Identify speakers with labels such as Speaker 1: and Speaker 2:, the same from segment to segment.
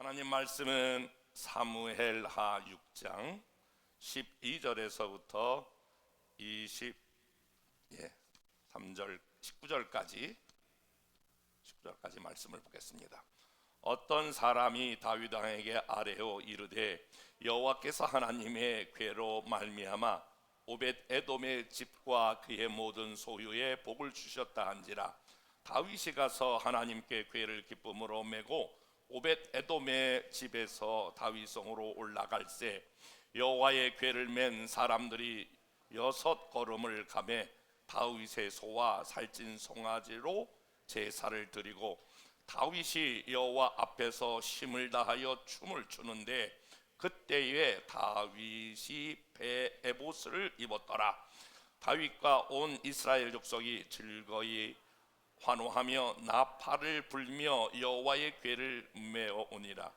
Speaker 1: 하나님 말씀은 사무엘하 6장 12절에서부터 3절 19절까지 말씀을 보겠습니다. 어떤 사람이 다윗 왕에게 아뢰어 이르되 여호와께서 하나님의 궤로 말미암아 오벳 에돔의 집과 그의 모든 소유에 복을 주셨다 한지라. 다윗이 가서 하나님께 궤를 기쁨으로 메고 오벳 에돔의 집에서 다윗성으로 올라갈새 여호와의 궤를 맨 사람들이 6걸음을 가매 다윗의 소와 살찐 송아지로 제사를 드리고 다윗이 여호와 앞에서 힘을 다하여 춤을 추는데 그때에 다윗이 배 에봇을 입었더라. 다윗과 온 이스라엘 족속이 즐거이 환호하며 나팔을 불며 여호와의 궤를 메어 오니라.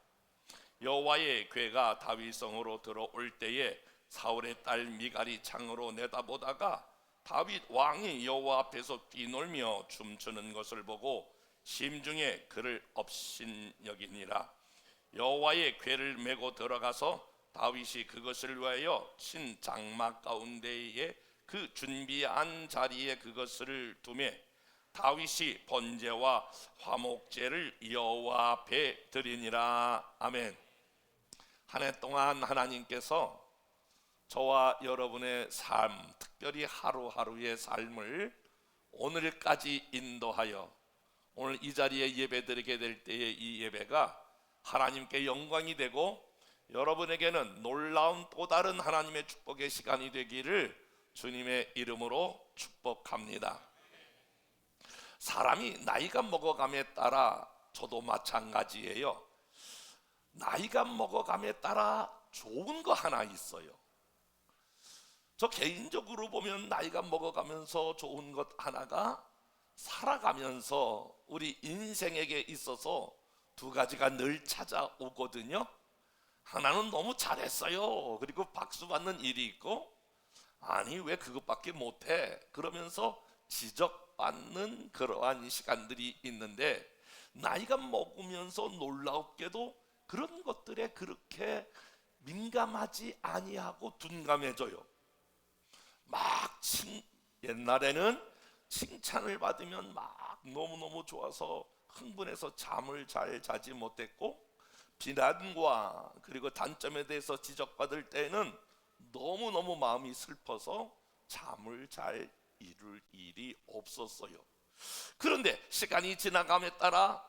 Speaker 1: 여호와의 궤가 다윗성으로 들어올 때에 사울의 딸 미갈이 창으로 내다보다가 다윗 왕이 여호와 앞에서 뛰놀며 춤추는 것을 보고 심중에 그를 업신여기니라. 여호와의 궤를 메고 들어가서 다윗이 그것을 위하여 친 장막 가운데에 그 준비한 자리에 그것을 두매 다윗이 번제와 화목제를 여호와 앞에 드리니라. 아멘. 한 해 동안 하나님께서 저와 여러분의 삶, 특별히 하루하루의 삶을 오늘까지 인도하여 오늘 이 자리에 예배드리게 될 때에 이 예배가 하나님께 영광이 되고 여러분에게는 놀라운 또 다른 하나님의 축복의 시간이 되기를 주님의 이름으로 축복합니다. 사람이 나이가 먹어감에 따라 저도 마찬가지예요. 나이가 먹어감에 따라 좋은 거 하나 있어요. 저 개인적으로 보면 나이가 먹어가면서 좋은 것 하나가 살아가면서 우리 인생에게 있어서 두 가지가 늘 찾아오거든요. 하나는 너무 잘했어요. 그리고 박수 받는 일이 있고, 아니 왜 그것밖에 못해? 그러면서 지적받는 그러한 시간들이 있는데, 나이가 먹으면서 놀랍게도 그런 것들에 그렇게 민감하지 아니하고 둔감해져요. 옛날에는 칭찬을 받으면 막 너무너무 좋아서 흥분해서 잠을 잘 자지 못했고, 비난과 그리고 단점에 대해서 지적받을 때는 너무너무 마음이 슬퍼서 잠을 잘 이룰 일이 없었어요. 그런데 시간이 지나감에 따라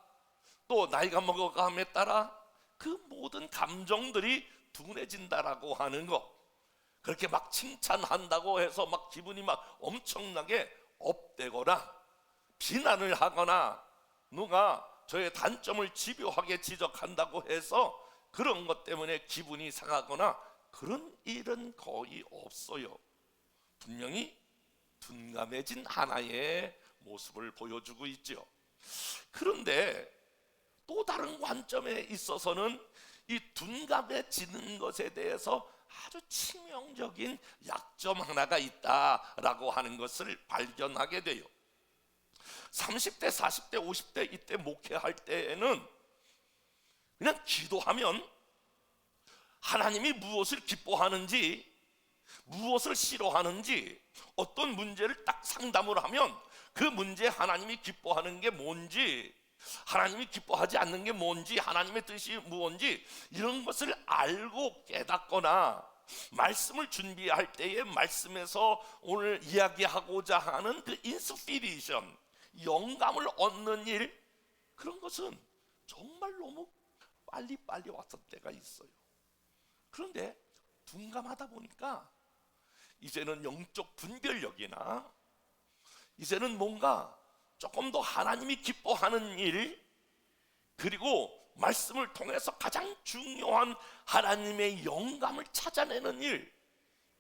Speaker 1: 또 나이가 먹어감에 따라 그 모든 감정들이 둔해진다라고 하는 거, 그렇게 막 칭찬한다고 해서 막 기분이 막 엄청나게 업되거나 비난을 하거나 누가 저의 단점을 집요하게 지적한다고 해서 그런 것 때문에 기분이 상하거나 그런 일은 거의 없어요. 분명히 둔감해진 하나의 모습을 보여주고 있죠. 그런데 또 다른 관점에 있어서는 이 둔감해지는 것에 대해서 아주 치명적인 약점 하나가 있다라고 하는 것을 발견하게 돼요. 30대, 40대, 50대 이때 목회할 때에는 그냥 기도하면 하나님이 무엇을 기뻐하는지, 무엇을 싫어하는지, 어떤 문제를 딱 상담을 하면 그 문제 하나님이 기뻐하는 게 뭔지, 하나님이 기뻐하지 않는 게 뭔지, 하나님의 뜻이 무엇인지 이런 것을 알고 깨닫거나 말씀을 준비할 때에 말씀에서 오늘 이야기하고자 하는 그 인스피레이션, 영감을 얻는 일, 그런 것은 정말 너무 빨리 왔을 때가 있어요. 그런데 둔감하다 보니까 이제는 영적 분별력이나 이제는 뭔가 조금 더 하나님이 기뻐하는 일, 그리고 말씀을 통해서 가장 중요한 하나님의 영감을 찾아내는 일,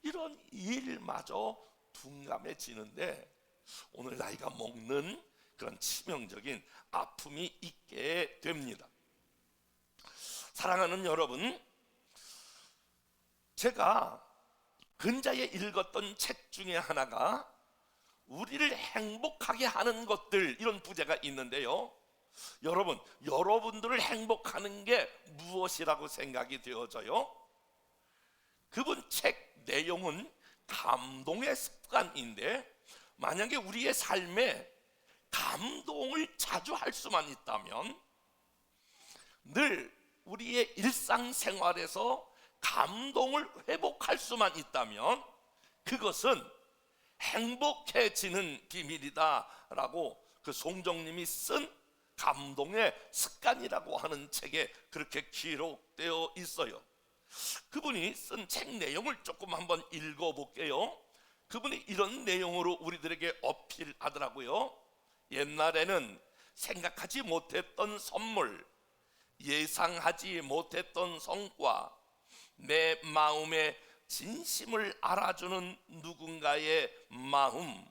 Speaker 1: 이런 일마저 둔감해지는데 오늘 나이가 먹는 그런 치명적인 아픔이 있게 됩니다. 사랑하는 여러분, 제가 근자에 읽었던 책 중에 하나가 우리를 행복하게 하는 것들, 이런 부제가 있는데요, 여러분, 여러분들을 행복하는 게 무엇이라고 생각이 되어져요? 그분 책 내용은 감동의 습관인데, 만약에 우리의 삶에 감동을 자주 할 수만 있다면, 늘 우리의 일상생활에서 감동을 회복할 수만 있다면, 그것은 행복해지는 비밀이다 라고 그 송정님이 쓴 감동의 습관이라고 하는 책에 그렇게 기록되어 있어요. 그분이 쓴 책 내용을 조금 한번 읽어볼게요. 그분이 이런 내용으로 우리들에게 어필하더라고요. 옛날에는 생각하지 못했던 선물, 예상하지 못했던 성과, 내 마음의 진심을 알아주는 누군가의 마음.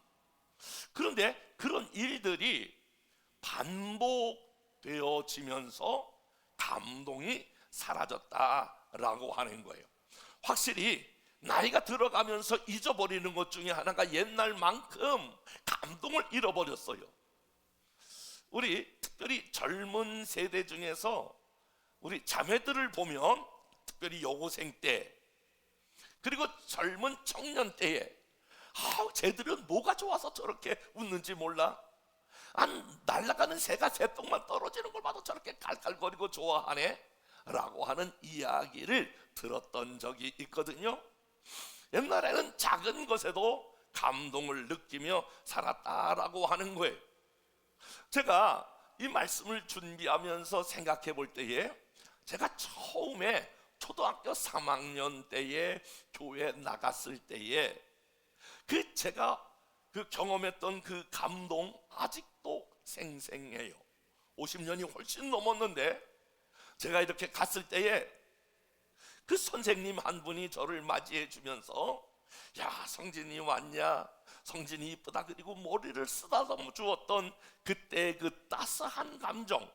Speaker 1: 그런데 그런 일들이 반복되어지면서 감동이 사라졌다라고 하는 거예요. 확실히 나이가 들어가면서 잊어버리는 것 중에 하나가 옛날만큼 감동을 잃어버렸어요. 우리 특별히 젊은 세대 중에서 우리 자매들을 보면, 특별히 여고생 때, 그리고 젊은 청년 때에 쟤들은 뭐가 좋아서 저렇게 웃는지 몰라. 날아가는 새가 새똥만 떨어지는 걸 봐도 저렇게 깔깔거리고 좋아하네 라고 하는 이야기를 들었던 적이 있거든요. 옛날에는 작은 것에도 감동을 느끼며 살았다라고 하는 거예요. 제가 이 말씀을 준비하면서 생각해 볼 때에, 제가 처음에 초등학교 3학년 때에 교회 나갔을 때에 제가 경험했던 그 감동 아직도 생생해요. 50년이 훨씬 넘었는데, 제가 이렇게 갔을 때에 그 선생님 한 분이 저를 맞이해 주면서, 야, 성진이 왔냐, 성진이 이쁘다, 그리고 머리를 쓰다듬어 주었던 그때 그 따스한 감정,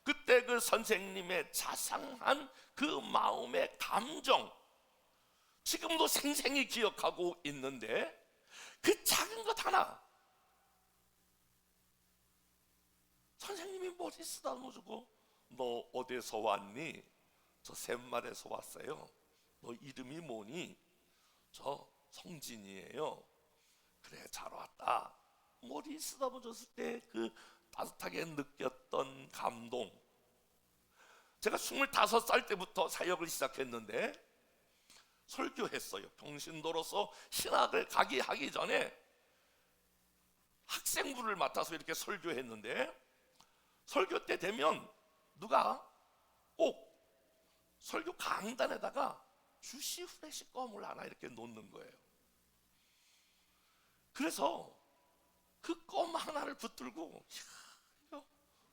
Speaker 1: 그때 그 선생님의 자상한 그 마음의 감정, 지금도 생생히 기억하고 있는데, 그 작은 것 하나, 선생님이 머리 쓰다듬어주고, 너 어디서 왔니? 저 샘말에서 왔어요. 너 이름이 뭐니? 저 성진이에요. 그래, 잘 왔다. 머리 쓰다듬어줬을 때 그 따뜻하게 느꼈던 감동. 제가 25살 때부터 사역을 시작했는데 설교했어요. 평신도로서 신학을 하기 전에 학생부를 맡아서 이렇게 설교했는데, 설교 때 되면 누가 꼭 설교 강단에다가 주시 후레쉬 껌을 하나 이렇게 놓는 거예요. 그래서 그 껌 하나를 붙들고, 이거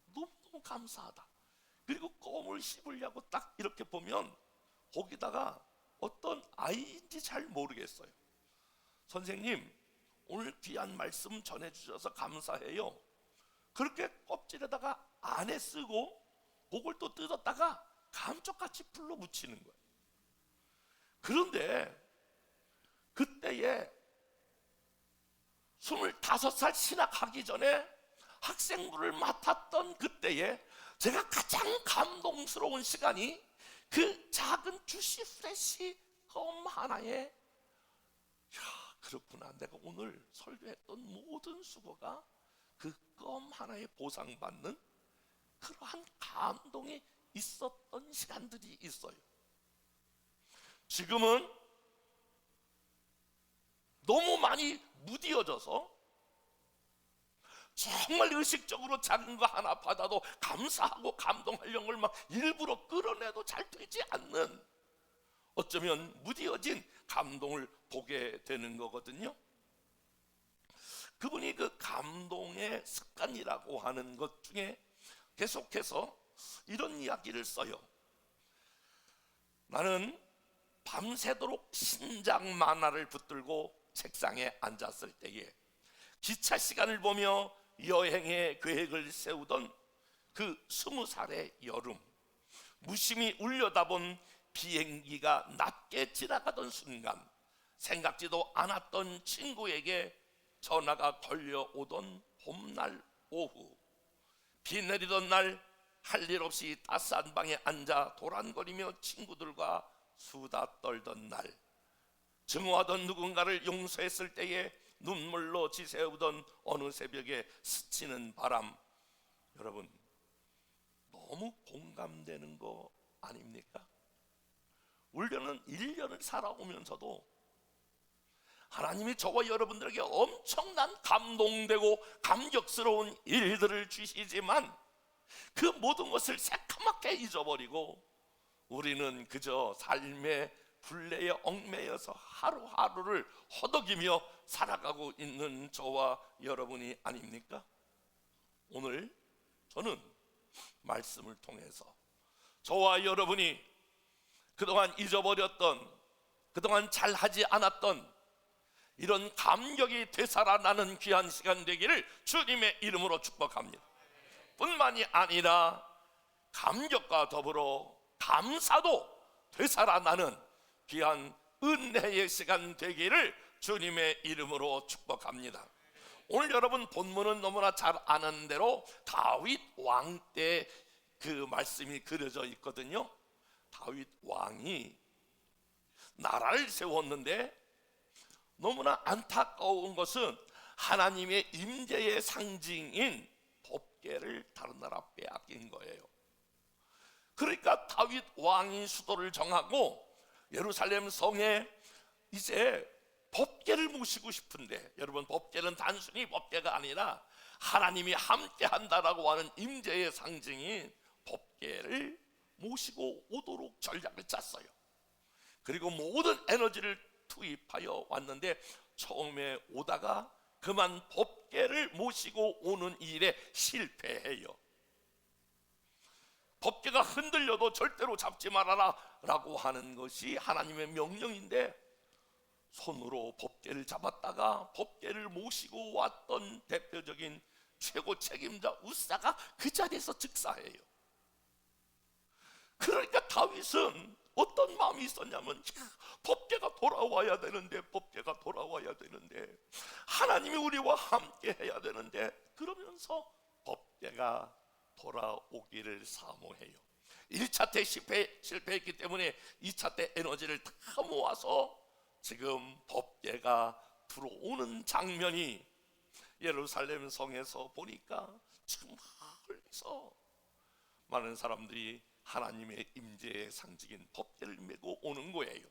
Speaker 1: 너무너무 감사하다. 그리고 껌을 씹으려고 딱 이렇게 보면 거기다가 어떤 아이인지 잘 모르겠어요. 선생님, 오늘 귀한 말씀 전해주셔서 감사해요. 그렇게 껍질에다가 안에 쓰고 그걸 또 뜯었다가 감쪽같이 풀로 묻히는 거예요. 그런데 그때에 25살 신학하기 전에 학생부를 맡았던 그때에 제가 가장 감동스러운 시간이 그 작은 주시 프레쉬 껌 하나에, 야, 그렇구나, 내가 오늘 설교했던 모든 수고가 그 껌 하나에 보상받는 그러한 감동이 있었던 시간들이 있어요. 지금은 너무 많이 무뎌져서 정말 의식적으로 작은 거 하나 받아도 감사하고 감동하려는 걸 막 일부러 끌어내도 잘 되지 않는, 어쩌면 무뎌진 감동을 보게 되는 거거든요. 그분이 그 감동의 습관이라고 하는 것 중에 계속해서 이런 이야기를 써요. 나는 밤새도록 신작 만화를 붙들고 책상에 앉았을 때에 기차 시간을 보며 여행의 계획을 세우던 그 20살의 여름, 무심히 울려다본 비행기가 낮게 지나가던 순간, 생각지도 않았던 친구에게 전화가 걸려오던 봄날 오후, 비 내리던 날 할 일 없이 따스한 방에 앉아 도란거리며 친구들과 수다 떨던 날, 증오하던 누군가를 용서했을 때에 눈물로 지새우던 어느 새벽에 스치는 바람, 여러분 너무 공감되는 거 아닙니까? 우리는 1년을 살아오면서도 하나님이 저와 여러분들에게 엄청난 감동되고 감격스러운 일들을 주시지만 그 모든 것을 새카맣게 잊어버리고 우리는 그저 삶의 굴레에 얽매여서 하루하루를 허덕이며 살아가고 있는 저와 여러분이 아닙니까? 오늘 저는 말씀을 통해서 저와 여러분이 그동안 잊어버렸던, 그동안 잘하지 않았던 이런 감격이 되살아나는 귀한 시간 되기를 주님의 이름으로 축복합니다. 뿐만이 아니라 감격과 더불어 감사도 되살아나는 귀한 은혜의 시간 되기를 주님의 이름으로 축복합니다. 오늘 여러분 본문은 너무나 잘 아는 대로 다윗 왕 때 그 말씀이 그려져 있거든요. 다윗 왕이 나라를 세웠는데 너무나 안타까운 것은 하나님의 임재의 상징인 법궤를 다른 나라 빼앗긴 거예요. 그러니까 다윗 왕이 수도를 정하고 예루살렘 성에 이제 법궤를 모시고 싶은데, 여러분 법궤는 단순히 법궤가 아니라 하나님이 함께 한다라고 하는 임재의 상징인 법궤를 모시고 오도록 전략을 짰어요. 그리고 모든 에너지를 투입하여 왔는데 처음에 오다가 그만 법궤를 모시고 오는 일에 실패해요. 법궤가 흔들려도 절대로 잡지 말아라 라고 하는 것이 하나님의 명령인데 손으로 법궤를 잡았다가 법궤를 모시고 왔던 대표적인 최고 책임자 우사가 그 자리에서 즉사해요. 그러니까 다윗은 어떤 마음이 있었냐면, 법궤가 돌아와야 되는데, 법궤가 돌아와야 되는데, 하나님이 우리와 함께 해야 되는데, 그러면서 법궤가 돌아오기를 사모해요. 1차 때 실패했기 때문에 2차 때 에너지를 다 모아서 지금 법궤가 들어오는 장면이 예루살렘 성에서 보니까 지금 멀리서 많은 사람들이 하나님의 임재의 상징인 법궤를 메고 오는 거예요.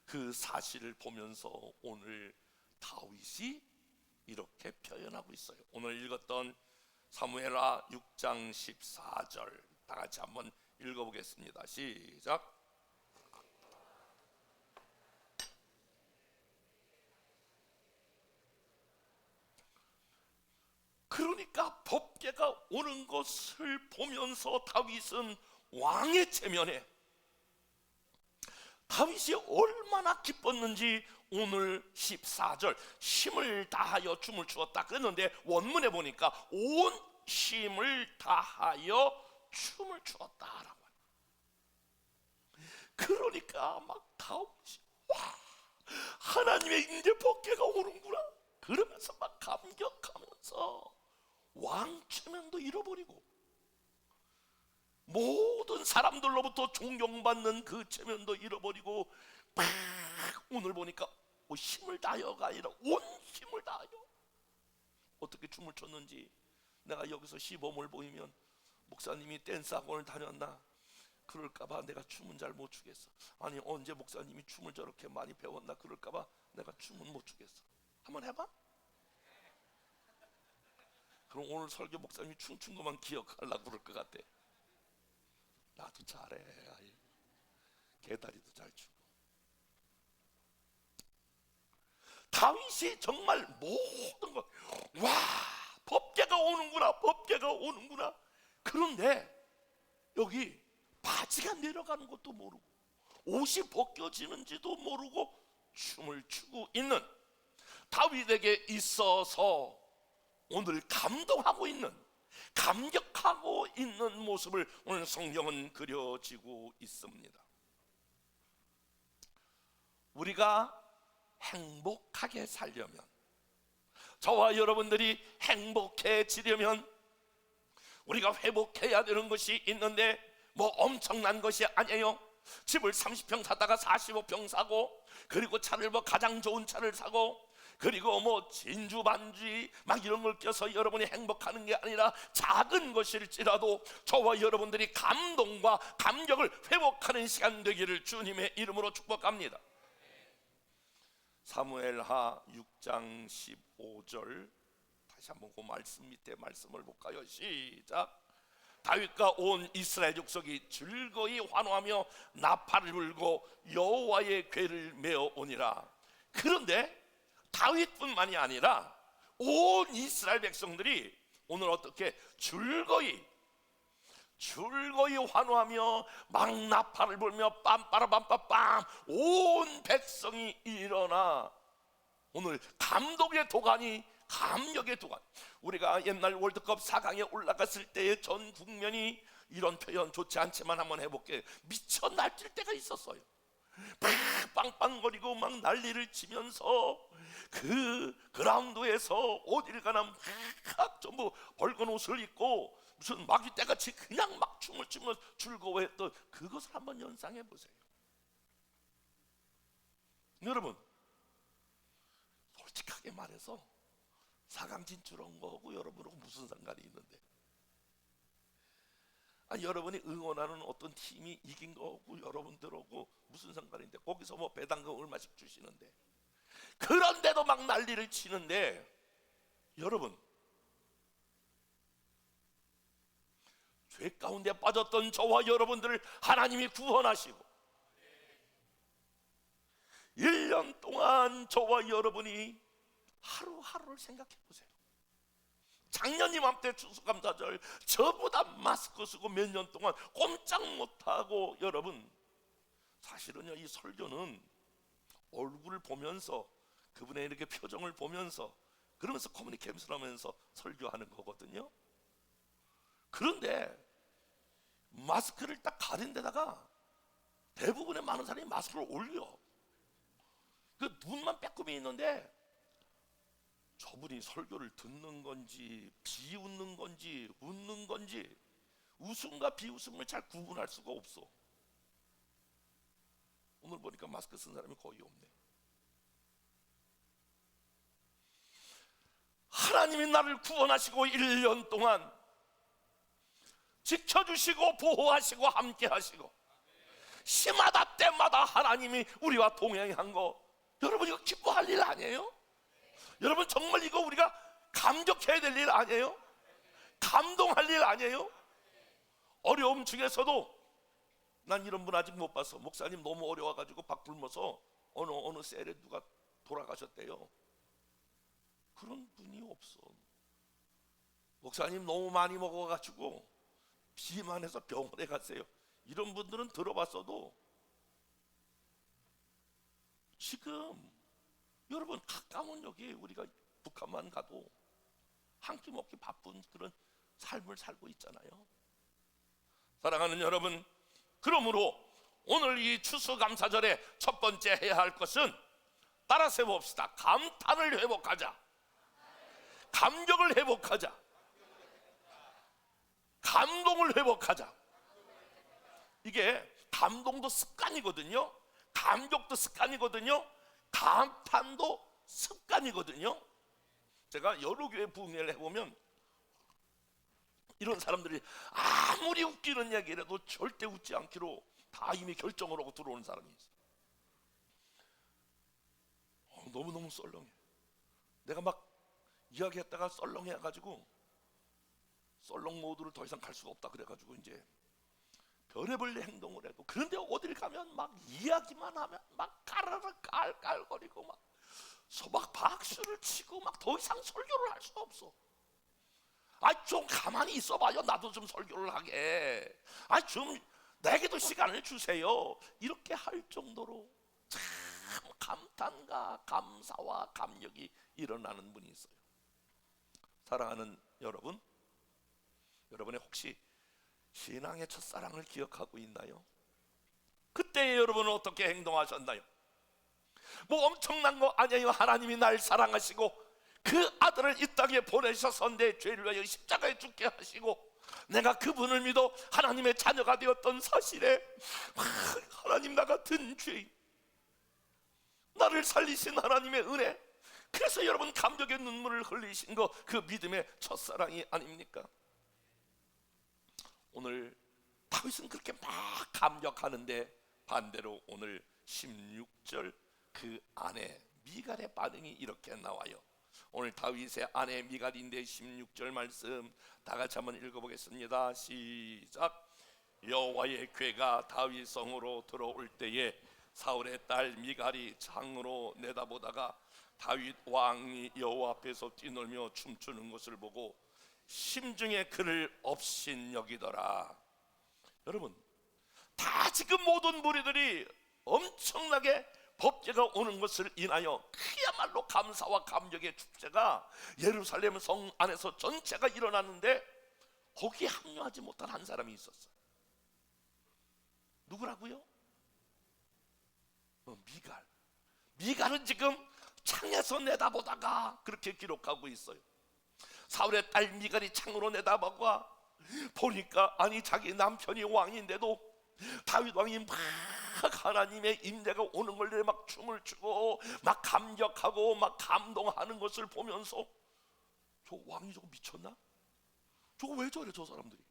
Speaker 1: 그 사실을 보면서 오늘 다윗이 이렇게 표현하고 있어요. 오늘 읽었던 사무엘하 6장 14절 다 같이 한번 읽어보겠습니다. 시작. 그러니까 법궤가 오는 것을 보면서 다윗은 왕의 체면에 다윗이 얼마나 기뻤는지 오늘 14절 힘을 다하여 춤을 추었다 그랬는데 원문에 보니까 온 힘을 다하여 춤을 추었다라고. 그러니까 막 다윗이 와, 하나님의 임재 법궤가 오는구나 그러면서 막 감격하면서 왕 체면도 잃어버리고 모든 사람들로부터 존경받는 그 체면도 잃어버리고 막 오늘 보니까 힘을 다하여가 아니라 온 힘을 다하여 어떻게 춤을 췄는지 내가 여기서 시범을 보이면 목사님이 댄스 학원을 다녔나 그럴까봐 내가 춤은 잘 못 추겠어. 아니 언제 목사님이 춤을 저렇게 많이 배웠나 그럴까봐 내가 춤은 못 추겠어. 한번 해봐. 그럼 오늘 설교 목사님이 춤춘 것만 기억하려고 그럴 것 같아. 나도 잘해. 개다리도 잘 추고. 다윗이 정말 모든 것, 와, 법궤가 오는구나, 법궤가 오는구나. 그런데 여기 바지가 내려가는 것도 모르고 옷이 벗겨지는지도 모르고 춤을 추고 있는 다윗에게 있어서 오늘 감동하고 있는, 감격하고 있는 모습을 오늘 성경은 그려지고 있습니다. 우리가 행복하게 살려면, 저와 여러분들이 행복해지려면 우리가 회복해야 되는 것이 있는데 뭐 엄청난 것이 아니에요. 집을 30평 사다가 45평 사고, 그리고 차를 뭐 가장 좋은 차를 사고, 그리고 뭐 진주 반지 막 이런 걸 껴서 여러분이 행복하는 게 아니라 작은 것일지라도 저와 여러분들이 감동과 감격을 회복하는 시간 되기를 주님의 이름으로 축복합니다. 사무엘하 6장 15절 다시 한번 그 말씀 밑에 말씀을 볼까요? 시작. 다윗과 온 이스라엘 족속이 즐거이 환호하며 나팔을 불고 여호와의 궤를 메어 오니라. 그런데 다윗뿐만이 아니라 온 이스라엘 백성들이 오늘 어떻게 즐거이 환호하며 막 나팔을 불며 빰빠라빰빠빰 온 백성이 일어나 오늘 감동의 도가니, 감격의 도가니. 우리가 옛날 월드컵 4강에 올라갔을 때의 전 국면이, 이런 표현 좋지 않지만 한번 해볼게요. 미쳐 날뛸 때가 있었어요. 막 빵빵거리고 막 난리를 치면서 그 그라운드에서 어딜 가나 막 전부 붉은 옷을 입고 무슨 마귀 떼같이 그냥 막 춤을 추면서 즐거워했던 그것을 한번 연상해 보세요. 여러분, 솔직하게 말해서 4강 진출한 거하고 여러분하고 무슨 상관이 있는데, 아니 여러분이 응원하는 어떤 팀이 이긴 거하고 여러분들하고 무슨 상관인데, 거기서 뭐 배당금 얼마씩 주시는데, 그런데도 막 난리를 치는데, 여러분 죄 가운데 빠졌던 저와 여러분들을 하나님이 구원하시고 1년 동안 저와 여러분이 하루하루를 생각해 보세요. 작년 이맘때 추수감사절 저보다 마스크 쓰고 몇 년 동안 꼼짝 못하고, 여러분 사실은요 이 설교는 얼굴을 보면서 그분의 이렇게 표정을 보면서 그러면서 커뮤니케이션 하면서 설교하는 거거든요. 그런데 마스크를 딱 가린 데다가 대부분의 많은 사람이 마스크를 올려. 그 눈만 빼꼼히 있는데 저분이 설교를 듣는 건지 비웃는 건지 웃는 건지 웃음과 비웃음을 잘 구분할 수가 없어. 오늘 보니까 마스크 쓴 사람이 거의 없네. 하나님이 나를 구원하시고 1년 동안 지켜주시고 보호하시고 함께하시고 시마다 때마다 하나님이 우리와 동행한 거, 여러분 이거 기뻐할 일 아니에요? 여러분 정말 이거 우리가 감격해야 될 일 아니에요? 감동할 일 아니에요? 어려움 중에서도 난 이런 분 아직 못 봤어. 목사님 너무 어려워가지고 박 굶어서 어느 셀에 누가 돌아가셨대요. 그런 분이 없어. 목사님 너무 많이 먹어가지고 비만해서 병원에 갔어요. 이런 분들은 들어봤어도 지금 여러분 가까운 여기 우리가 북한만 가도 한 끼 먹기 바쁜 그런 삶을 살고 있잖아요. 사랑하는 여러분, 그러므로 오늘 이 추수감사절에 첫 번째 해야 할 것은 따라서 해봅시다. 감탄을 회복하자. 감격을 회복하자. 감동을 회복하자. 이게 감동도 습관이거든요. 감격도 습관이거든요. 감탄도 습관이거든요. 제가 여러 교회 부흥회를 해보면 이런 사람들이 아무리 웃기는 얘기라도 절대 웃지 않기로 다 이미 결정을 하고 들어오는 사람이 있어요. 너무너무 썰렁해. 내가 막 이야기했다가 썰렁해가지고 썰렁 모드를 더 이상 갈 수가 없다 그래가지고 이제 별의별 행동을 해도, 그런데 어딜 가면 막 이야기만 하면 막 까르르 깔깔거리고 막 소박 박수를 치고 막 더 이상 설교를 할 수가 없어. 좀 가만히 있어봐요. 나도 좀 설교를 하게. 좀 내게도 시간을 주세요. 이렇게 할 정도로 참 감탄과 감사와 감격이 일어나는 분이 있어요. 사랑하는 여러분, 여러분의 혹시 신앙의 첫사랑을 기억하고 있나요? 그때 여러분은 어떻게 행동하셨나요? 뭐 엄청난 거 아니에요. 하나님이 날 사랑하시고 그 아들을 이 땅에 보내셔서 내 죄를 위하여 십자가에 죽게 하시고 내가 그분을 믿어 하나님의 자녀가 되었던 사실에 하나님, 나 같은 죄인, 나를 살리신 하나님의 은혜, 그래서 여러분 감격의 눈물을 흘리신 거, 그 믿음의 첫사랑이 아닙니까? 오늘 다윗은 그렇게 막 감격하는데 반대로 오늘 16절 그 아내 미갈의 반응이 이렇게 나와요. 오늘 다윗의 아내 미갈인데 16절 말씀 다 같이 한번 읽어보겠습니다. 시작. 여호와의 궤가 다윗 성으로 들어올 때에 사울의 딸 미갈이 창으로 내다보다가 다윗 왕이 여호와 앞에서 뛰놀며 춤추는 것을 보고 심중에 그를 업신여기더라. 여러분, 다 지금 모든 무리들이 엄청나게 법궤가 오는 것을 인하여 그야말로 감사와 감격의 축제가 예루살렘 성 안에서 전체가 일어났는데 거기에 합류하지 못한 한 사람이 있었어요. 누구라고요? 미갈. 미갈은 지금 창에서 내다보다가 그렇게 기록하고 있어요. 사울의 딸 미갈이 창으로 내다보고 보니까 아니 자기 남편이 왕인데도 다윗 왕이 막 하나님의 임재가 오는 걸 막 춤을 추고 막 감격하고 막 감동하는 것을 보면서 저 왕이 저거 미쳤나? 저거 왜 저래 저 사람들이?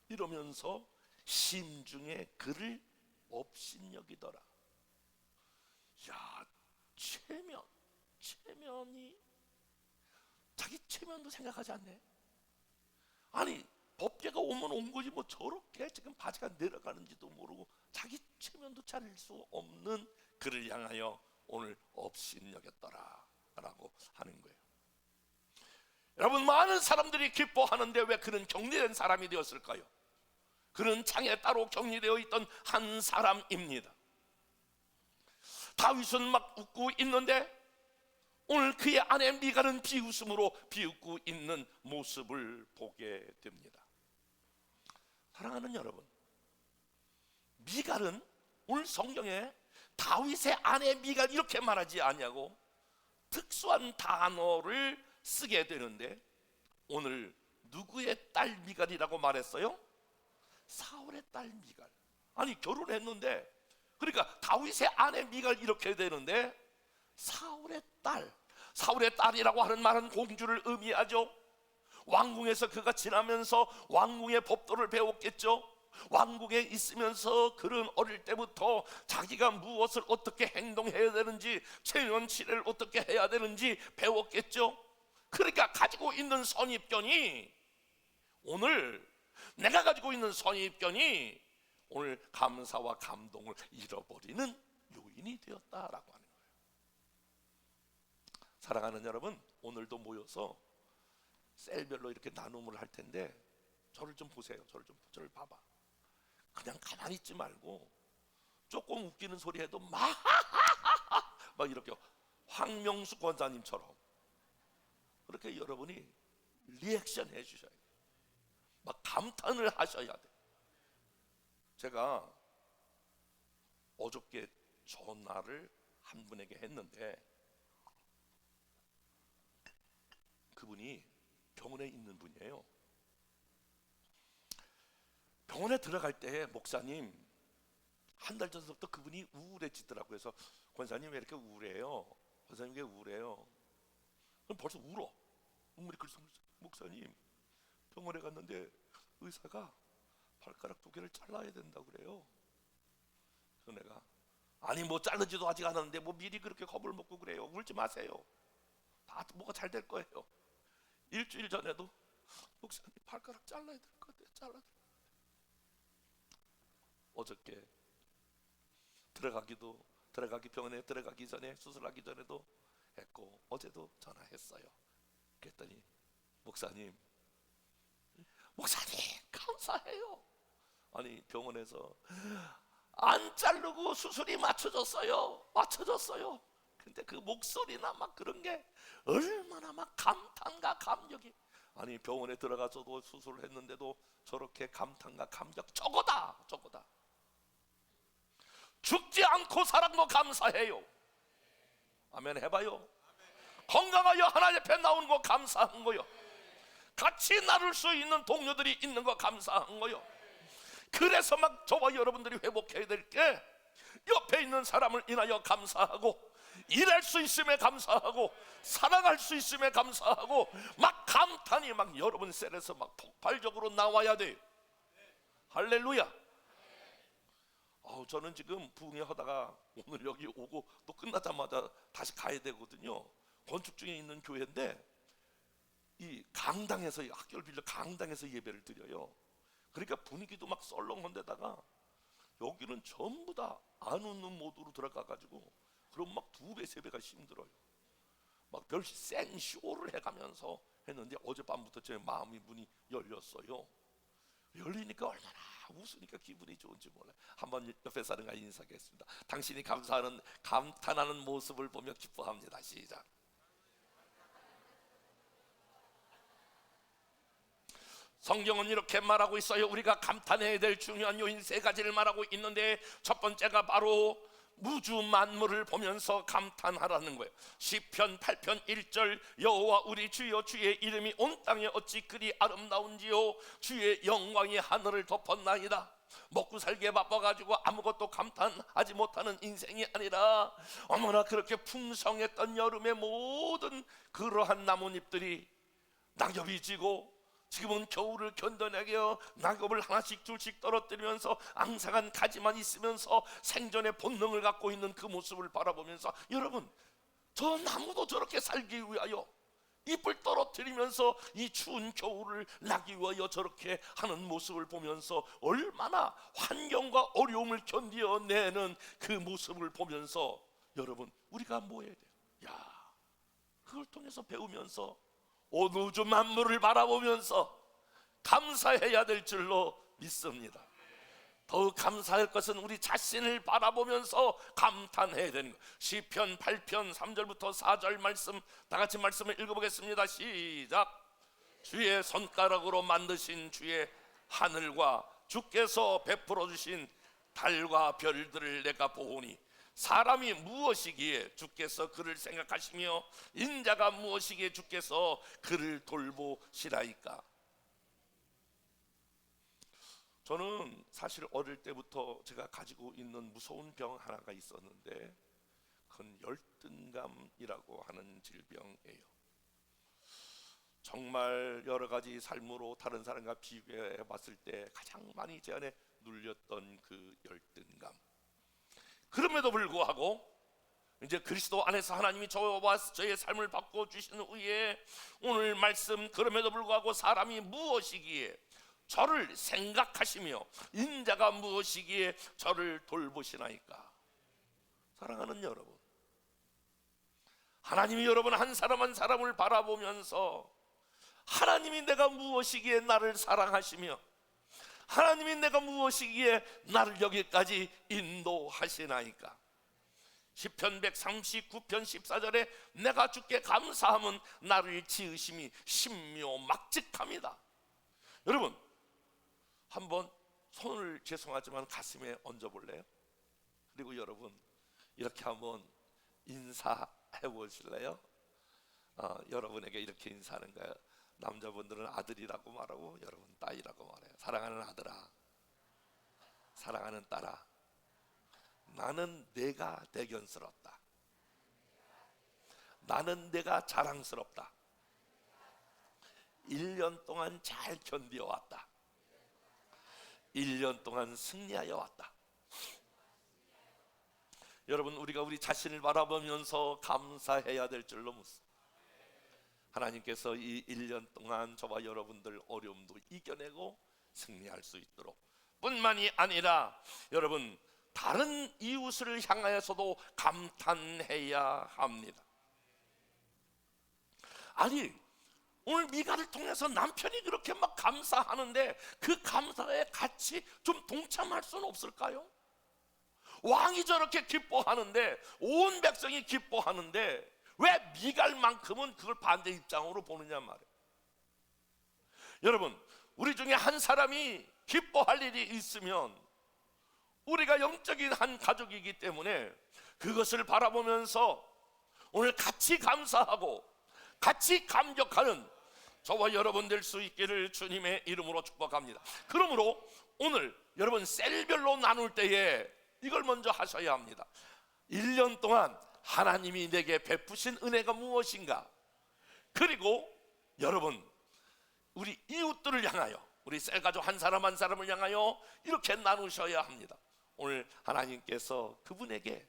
Speaker 1: 이러면서 심중에 그를 업신여기더라. 야, 체면이 자기 체면도 생각하지 않네. 아니 법궤가 오면 온 거지 뭐 저렇게 지금 바지가 내려가는지도 모르고 자기 체면도 차릴 수 없는 그를 향하여 오늘 업신여겼더라 라고 하는 거예요. 여러분, 많은 사람들이 기뻐하는데 왜 그는 격리된 사람이 되었을까요? 그는 창에 따로 격리되어 있던 한 사람입니다. 다윗은 막 웃고 있는데 오늘 그의 아내 미갈은 비웃음으로 비웃고 있는 모습을 보게 됩니다. 사랑하는 여러분, 미갈은 오늘 성경에 다윗의 아내 미갈 이렇게 말하지 않냐고 특수한 단어를 쓰게 되는데 오늘 누구의 딸 미갈이라고 말했어요? 사울의 딸 미갈. 아니 결혼했는데, 그러니까 다윗의 아내 미갈 이렇게 되는데 사울의 딸이라고 하는 말은 공주를 의미하죠. 왕궁에서 그가 지나면서 왕궁의 법도를 배웠겠죠. 왕궁에 있으면서 그는 어릴 때부터 자기가 무엇을 어떻게 행동해야 되는지, 체면치레를 어떻게 해야 되는지 배웠겠죠. 그러니까 가지고 있는 선입견이, 오늘 내가 가지고 있는 선입견이 오늘 감사와 감동을 잃어버리는 요인이 되었다라고 하는 거예요. 사랑하는 여러분, 오늘도 모여서 셀별로 이렇게 나눔을 할 텐데 저를 좀 보세요. 저를 봐봐. 그냥 가만히 있지 말고 조금 웃기는 소리 해도 막 이렇게 황명수 권사님처럼 그렇게 여러분이 리액션 해주셔야 돼요. 막 감탄을 하셔야 돼요. 제가 어저께 전화를 한 분에게 했는데 그분이 병원에 있는 분이에요. 병원에 들어갈 때 목사님, 한 달 전부터 그분이 우울해지더라고요. 그래서 권사님 왜 이렇게 우울해요? 권사님 왜 우울해요? 그럼 벌써 울어. 눈물이 글썽글썽. 목사님, 병원에 갔는데 의사가 발가락 2개를 잘라야 된다고 그래요. 그래서 내가 아니 뭐 자르지도 아직 않았는데 뭐 미리 그렇게 겁을 먹고 그래요. 울지 마세요. 다 뭐가 잘 될 거예요. 일주일 전에도 목사님 발가락 잘라야 될 것 같아요. 잘라야 될 것 같아요. 어저께 병원에 들어가기 전에, 수술하기 전에도 했고 어제도 전화했어요. 그랬더니 목사님 감사해요. 아니 병원에서 안 자르고 수술이 맞춰졌어요. 근데 그 목소리나 막 그런 게 얼마나 막 감탄과 감격이. 아니 병원에 들어가서도 수술을 했는데도 저렇게 감탄과 감격 저거다. 죽지 않고 살은 거 감사해요. 아멘 해봐요. 건강하여 하나님 앞에 나오는 거 감사한 거요. 같이 나눌 수 있는 동료들이 있는 거 감사한 거요. 그래서 막 저와 여러분들이 회복해야 될 게 옆에 있는 사람을 인하여 감사하고, 일할 수 있음에 감사하고, 사랑할 수 있음에 감사하고, 막 감탄이 막 여러분 셀에서 막 폭발적으로 나와야 돼요. 할렐루야. 저는 지금 부흥회 하다가 오늘 여기 오고 또 끝나자마자 다시 가야 되거든요. 건축 중에 있는 교회인데 이 강당에서, 학교를 빌려 강당에서 예배를 드려요. 그러니까 분위기도 막 썰렁한데다가 여기는 전부 다 안 웃는 모드로 들어가가지고, 그럼 막 2배 3배가 힘들어요. 막 별 생쇼를 해가면서 했는데 어젯밤부터 제 마음이 문이 열렸어요. 열리니까 얼마나 웃으니까 기분이 좋은지 몰라요. 한번 옆에 사람과 인사하겠습니다. 당신이 감탄하는 모습을 보며 기뻐합니다. 시작. 성경은 이렇게 말하고 있어요. 우리가 감탄해야 될 중요한 요인 3가지를 말하고 있는데, 첫 번째가 바로 무주 만물을 보면서 감탄하라는 거예요. 시편 8편 1절, 여호와 우리 주여, 주의 이름이 온 땅에 어찌 그리 아름다운지요, 주의 영광이 하늘을 덮었나이다. 먹고 살기에 바빠가지고 아무것도 감탄하지 못하는 인생이 아니라, 어머나 그렇게 풍성했던 여름의 모든 그러한 나뭇잎들이 낙엽이 지고, 지금은 겨울을 견뎌내게 낙엽을 하나씩 둘씩 떨어뜨리면서 앙상한 가지만 있으면서 생존의 본능을 갖고 있는 그 모습을 바라보면서, 여러분, 저 나무도 저렇게 살기 위하여 잎을 떨어뜨리면서 이 추운 겨울을 나기 위하여 저렇게 하는 모습을 보면서 얼마나 환경과 어려움을 견뎌내는 그 모습을 보면서, 여러분, 우리가 뭐 해야 돼요? 그걸 통해서 배우면서 온 우주 만물을 바라보면서 감사해야 될 줄로 믿습니다. 더욱 감사할 것은 우리 자신을 바라보면서 감탄해야 되는 것. 시편 8편 3절부터 4절 말씀, 다 같이 말씀을 읽어보겠습니다. 시작. 주의 손가락으로 만드신 주의 하늘과 주께서 베풀어 주신 달과 별들을 내가 보오니, 사람이 무엇이기에 주께서 그를 생각하시며 인자가 무엇이기에 주께서 그를 돌보시라이까. 저는 사실 어릴 때부터 제가 가지고 있는 무서운 병 하나가 있었는데, 그건 열등감이라고 하는 질병이에요. 정말 여러 가지 삶으로 다른 사람과 비교해 봤을 때 가장 많이 제 안에 눌렸던 그 열등감. 그럼에도 불구하고 이제 그리스도 안에서 하나님이 저와 저의 삶을 바꿔주신 후에 오늘 말씀, 그럼에도 불구하고 사람이 무엇이기에 저를 생각하시며 인자가 무엇이기에 저를 돌보시나이까. 사랑하는 여러분, 하나님이 여러분 한 사람 한 사람을 바라보면서 하나님이 내가 무엇이기에 나를 사랑하시며 하나님이 내가 무엇이기에 나를 여기까지 인도하시나이까. 시편 139편 14절에 내가 주께 감사함은 나를 지으심이 신묘막직합니다. 여러분, 한번 손을 죄송하지만 가슴에 얹어볼래요? 그리고 여러분 이렇게 한번 인사해 보실래요? 여러분에게 이렇게 인사하는 거예요. 남자분들은 아들이라고 말하고 여러분 딸이라고 말해요. 사랑하는 아들아, 사랑하는 딸아, 나는 내가 대견스럽다. 나는 내가 자랑스럽다. 1년 동안 잘 견뎌왔다. 1년 동안 승리하여 왔다. 여러분, 우리가 우리 자신을 바라보면서 감사해야 될 줄로 믿습니다. 하나님께서 이 1년 동안 저와 여러분들 어려움도 이겨내고 승리할 수 있도록, 뿐만이 아니라 여러분 다른 이웃을 향하여서도 감탄해야 합니다. 아니, 오늘 미가를 통해서 남편이 그렇게 막 감사하는데 그 감사에 같이 좀 동참할 수는 없을까요? 왕이 저렇게 기뻐하는데, 온 백성이 기뻐하는데 왜 미갈만큼은 그걸 반대 입장으로 보느냐 말이에요. 여러분, 우리 중에 한 사람이 기뻐할 일이 있으면 우리가 영적인 한 가족이기 때문에 그것을 바라보면서 오늘 같이 감사하고 같이 감격하는 저와 여러분 될 수 있기를 주님의 이름으로 축복합니다. 그러므로 오늘 여러분 셀별로 나눌 때에 이걸 먼저 하셔야 합니다. 1년 동안 하나님이 내게 베푸신 은혜가 무엇인가? 그리고 여러분 우리 이웃들을 향하여, 우리 셀가족 한 사람 한 사람을 향하여 이렇게 나누셔야 합니다. 오늘 하나님께서 그분에게,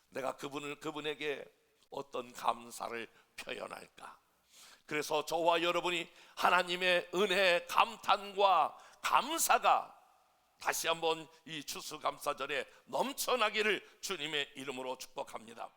Speaker 1: 내가 그분에게 어떤 감사를 표현할까? 그래서 저와 여러분이 하나님의 은혜, 감탄과 감사가 다시 한번 이 추수감사절에 넘쳐나기를 주님의 이름으로 축복합니다.